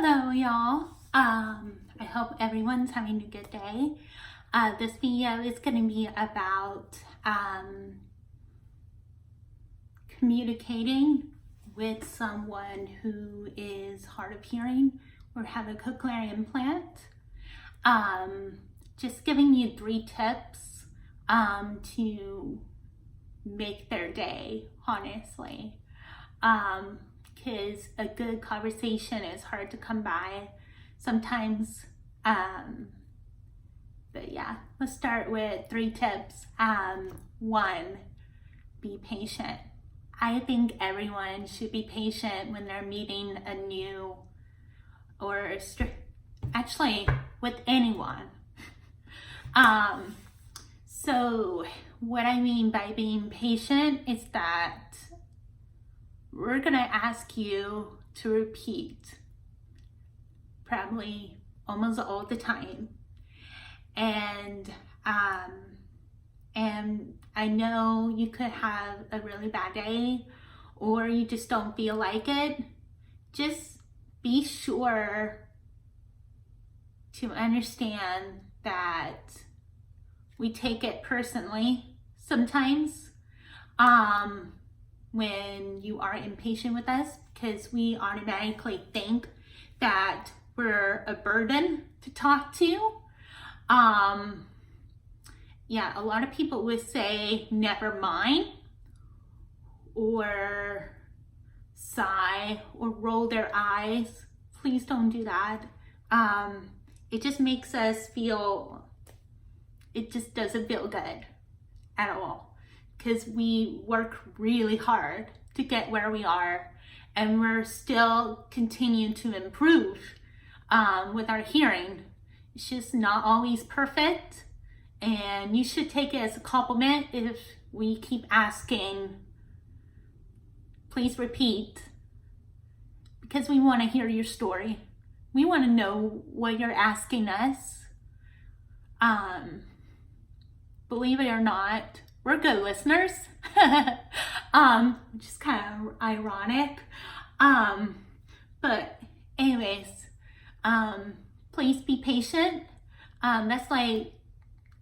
Hello y'all. I hope everyone's having a good day. This video is going to be about communicating with someone who is hard of hearing or have a cochlear implant. Just giving you 3 tips to make their day, honestly. Because a good conversation is hard to come by sometimes. But yeah, let's start with 3 tips. 1, be patient. I think everyone should be patient when they're meeting a new or actually with anyone. So what I mean by being patient is that we're gonna ask you to repeat probably almost all the time. And I know you could have a really bad day or you just don't feel like it. Just be sure to understand that we take it personally sometimes when you are impatient with us, because we automatically think that we're a burden to talk to. Yeah, a lot of people would say never mind or sigh or roll their eyes. Please don't do that. It just makes us feel, it just doesn't feel good at all, because we work really hard to get where we are and we're still continuing to improve with our hearing. It's just not always perfect, and you should take it as a compliment if we keep asking, please repeat, because we want to hear your story. We want to know what you're asking us. Believe it or not, we're good listeners, which is kind of ironic. But anyways, please be patient. That's like,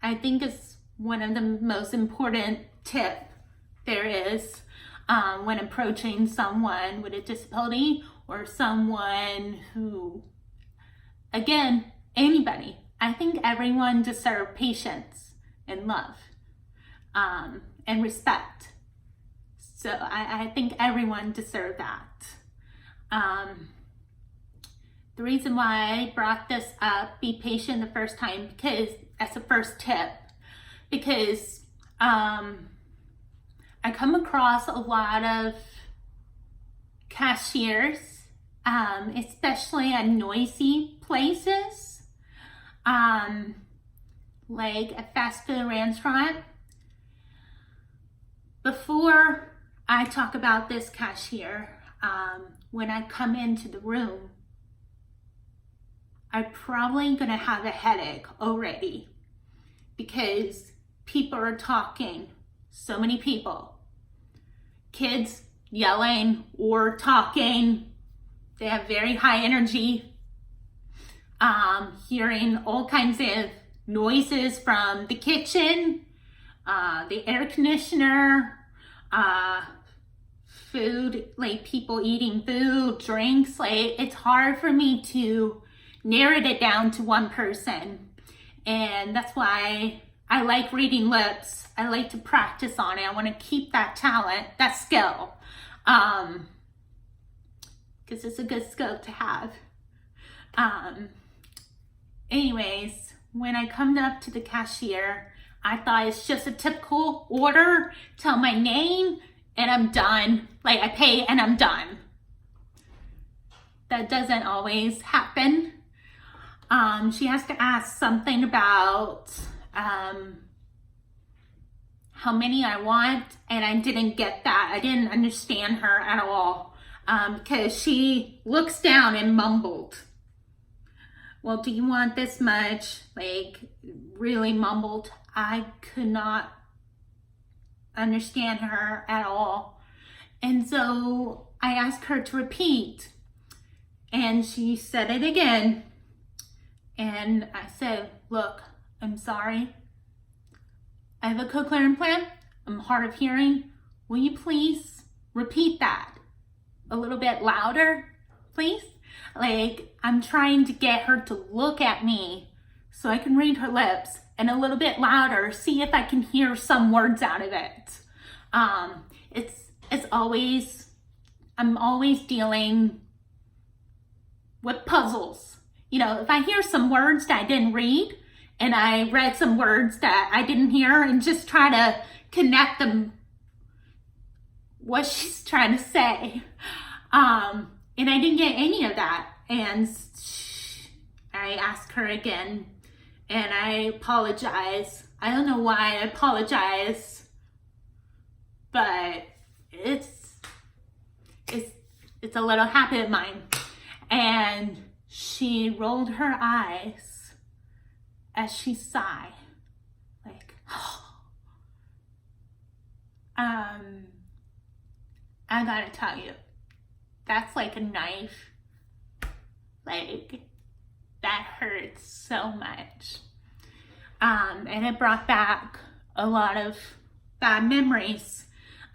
I think it's one of the most important tip there is when approaching someone with a disability or someone who, again, anybody. I think everyone deserves patience and love and respect. So I think everyone deserves that. The reason why I brought this up, be patient the first time, because that's the first tip, because I come across a lot of cashiers, especially at noisy places, like a fast food restaurant. Before I talk about this cashier, when I come into the room, I'm probably gonna have a headache already, because people are talking, so many people, kids yelling or talking, they have very high energy, hearing all kinds of noises from the kitchen, the air conditioner, food, like people eating food, drinks. Like, it's hard for me to narrow it down to one person, and that's why I like reading lips. I like to practice on it. I want to keep that talent, that skill, because it's a good skill to have. Anyways, when I come up to the cashier, I thought it's just a typical order, tell my name, and I'm done. Like, I pay and I'm done. That doesn't always happen. She has to ask something about how many I want, and I didn't get that. I didn't understand her at all, because she looks down and mumbled. Well, do you want this much? Like, really mumbled. I could not understand her at all. And so I asked her to repeat. And she said it again. And I said, look, I'm sorry. I have a cochlear implant. I'm hard of hearing. Will you please repeat that a little bit louder, please? Like, I'm trying to get her to look at me so I can read her lips, and a little bit louder, see if I can hear some words out of it. It's always, I'm always dealing with puzzles. You know, if I hear some words that I didn't read, and I read some words that I didn't hear, and just try to connect them, what she's trying to say. And I didn't get any of that. And I asked her again, and I apologize. I don't know why I apologize, but it's a little habit of mine. And she rolled her eyes as she sighed, like, I gotta tell you, that's like a knife. Like, that hurts so much. And it brought back a lot of bad memories.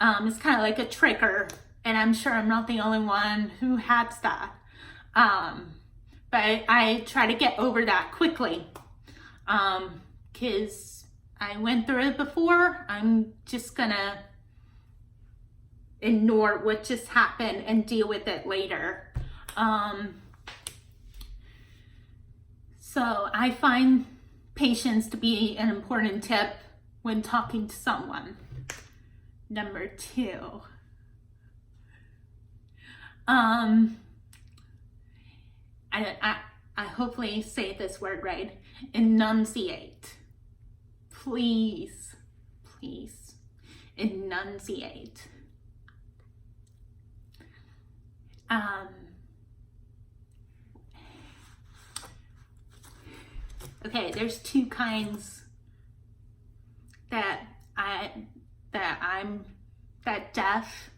It's kind of like a trigger, and I'm sure I'm not the only one who has that. But I try to get over that quickly, because I went through it before. I'm just gonna ignore what just happened and deal with it later. So I find patience to be an important tip when talking to someone. Number 2. I hopefully say this word right. Enunciate. Please, please enunciate. Okay, there's 2 kinds that deaf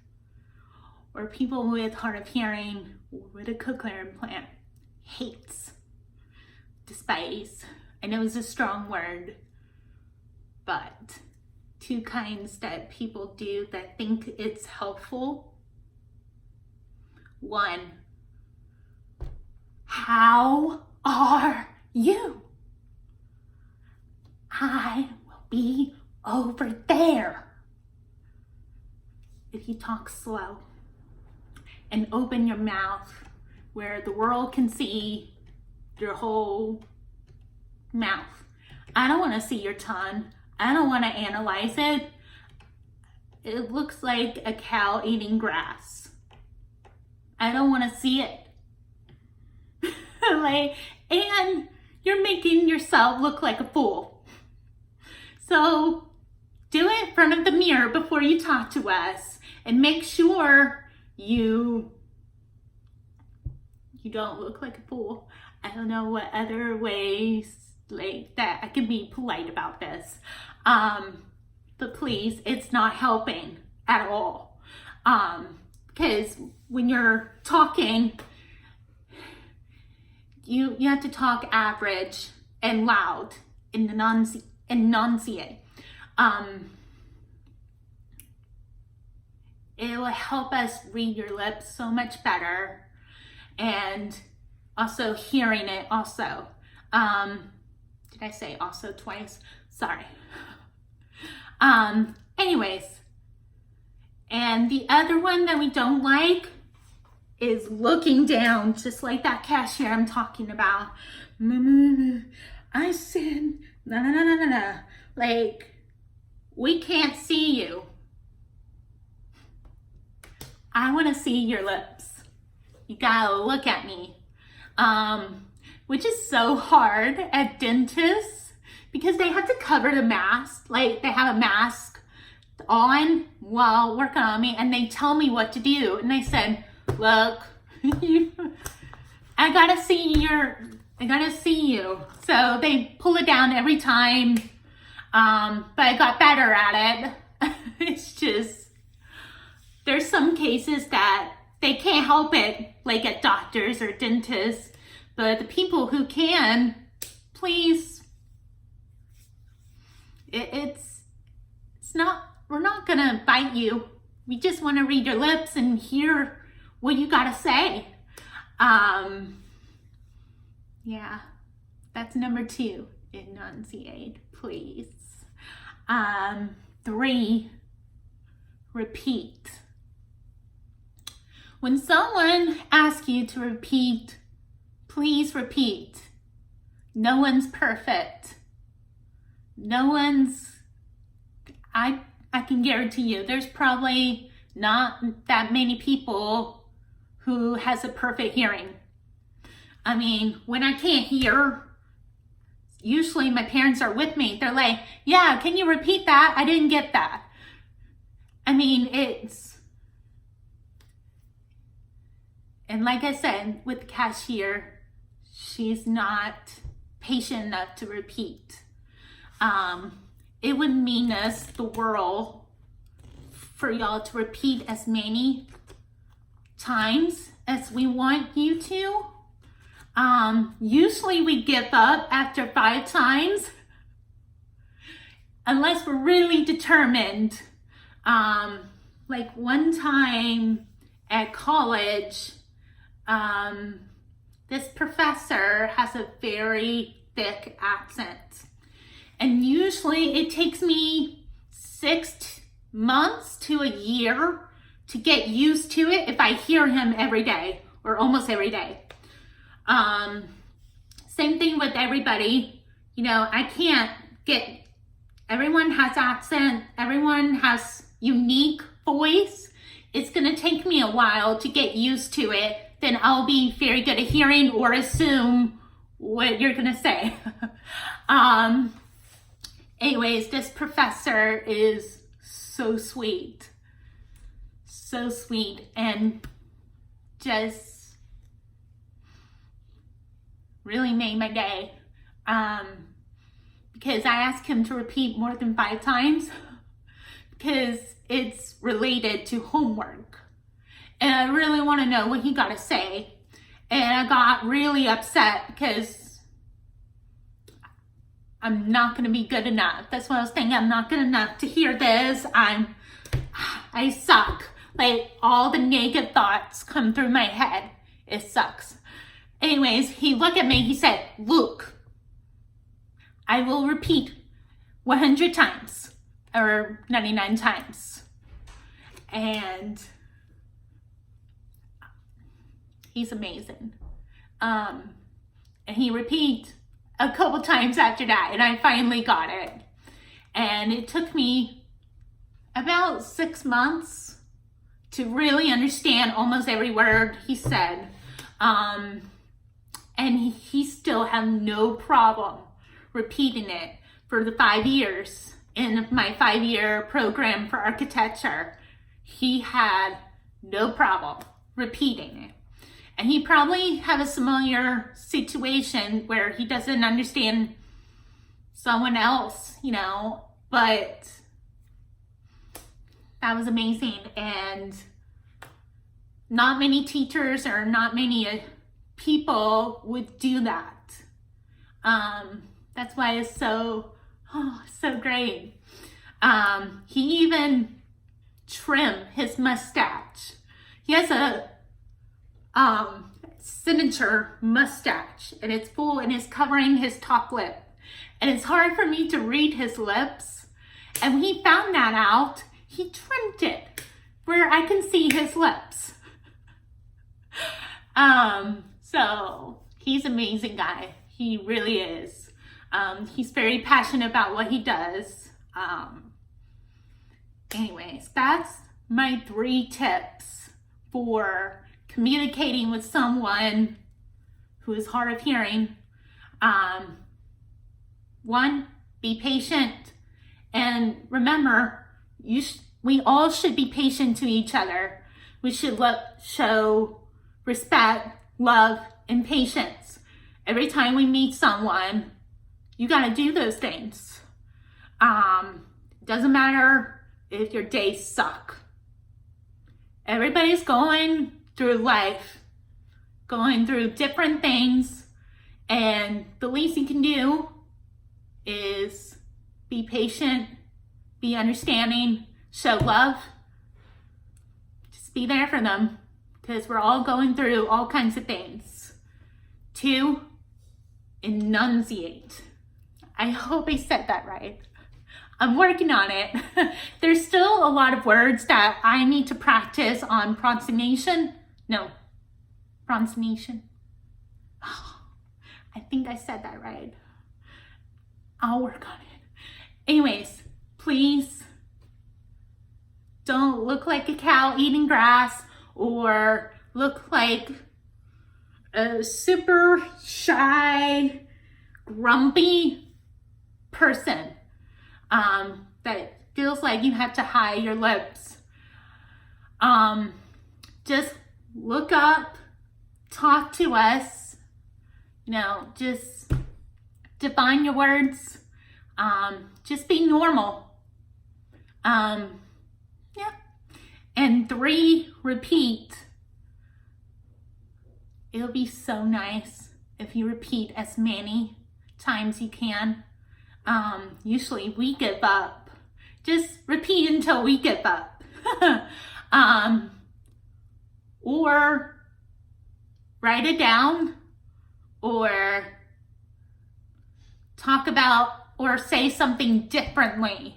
or people with hard of hearing with a cochlear implant hates, despise. I know it's a strong word, but 2 kinds that people do that think it's helpful. 1, how are you? I will be over there. If you talk slow and open your mouth where the world can see your whole mouth. I don't want to see your tongue. I don't want to analyze it. It looks like a cow eating grass. I don't want to see it. And you're making yourself look like a fool. So do it in front of the mirror before you talk to us, and make sure you don't look like a fool. I don't know what other ways like that I can be polite about this. But please, it's not helping at all. Because when you're talking, you have to talk average and loud and enunciate. It will help us read your lips so much better, and also hearing it also. Did I say also twice? Sorry. Anyways, and the other one that we don't like is looking down, just like that cashier I'm talking about. I said, no. Like, we can't see you. I want to see your lips. You gotta look at me. Which is so hard at dentists because they have to cover the mask. Like, they have a mask on while working on me, and they tell me what to do. And they said, look, I gotta see you. So they pull it down every time. But I got better at it. It's just, there's some cases that they can't help it, like at doctors or dentists, but the people who can, please, it's not, we're not gonna bite you. We just want to read your lips and hear what you gotta say. Yeah, that's number 2, enunciate, please. 3, repeat. When someone asks you to repeat, please repeat. No one's perfect. No one's, I can guarantee you, there's probably not that many people who has a perfect hearing. I mean, when I can't hear, usually my parents are with me. They're like, yeah, can you repeat that? I didn't get that. I mean, and like I said, with the cashier, she's not patient enough to repeat. It would mean us the world for y'all to repeat as many times as we want you to. Usually we give up after 5 times, unless we're really determined. Like one time at college, this professor has a very thick accent. And usually it takes me 6 months to a year to get used to it if I hear him every day or almost every day. Same thing with everybody. You know, I can't get, everyone has accent, everyone has unique voice. It's gonna take me a while to get used to it. Then I'll be very good at hearing or assume what you're gonna say. Anyways, this professor is so sweet. So sweet, and just really made my day. Because I asked him to repeat more than 5 times because it's related to homework. And I really want to know what he got to say. And I got really upset because I'm not going to be good enough. That's what I was thinking. I'm not good enough to hear this. I suck. Like, all the negative thoughts come through my head. It sucks. Anyways, he looked at me. He said, "Look, I will repeat 100 times or 99 times." And he's amazing. And he repeat a couple times after that, and I finally got it. And it took me about 6 months to really understand almost every word he said. And he still had no problem repeating it for the 5 years in my 5-year program for architecture. He had no problem repeating it. And he probably had a similar situation where he doesn't understand someone else, you know, but that was amazing. And not many teachers or not many people would do that. That's why it's so great. He even trimmed his mustache. He has a signature mustache, and it's full and it's covering his top lip, and it's hard for me to read his lips. And when he found that out, he trimmed it where I can see his lips. So he's an amazing guy. He really is. He's very passionate about what he does. Anyways, that's my 3 tips for communicating with someone who is hard of hearing. 1, be patient. And remember, we all should be patient to each other. We should show respect, love, and patience. Every time we meet someone, you gotta do those things. Doesn't matter if your days suck. Everybody's going through life, going through different things, and the least you can do is be patient, be understanding, show love. Just be there for them, because we're all going through all kinds of things. 2, enunciate. I hope I said that right. I'm working on it. There's still a lot of words that I need to practice on pronunciation. No, pronunciation. Oh, I think I said that right. I'll work on it. Anyways, please don't look like a cow eating grass or look like a super shy, grumpy person that feels like you have to hide your lips. Just look up, talk to us, just define your words, just be normal. Yeah. And 3, repeat. It'll be so nice if you repeat as many times you can. Usually we give up. Just repeat until we give up. Or write it down, or talk about or say something differently.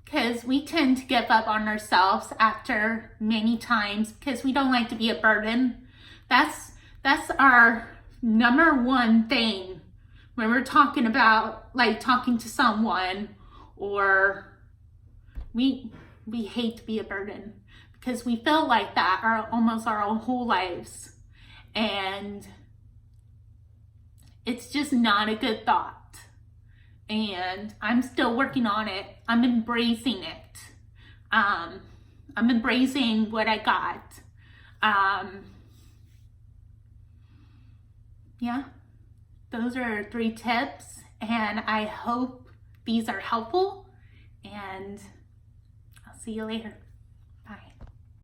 Because we tend to give up on ourselves after many times because we don't like to be a burden. That's our number one thing when we're talking about, like, talking to someone, or we hate to be a burden because we feel like that almost our whole lives, and it's just not a good thought. And I'm still working on it. I'm embracing it. I'm embracing what I got. Yeah, those are 3 tips, and I hope these are helpful, and I'll see you later.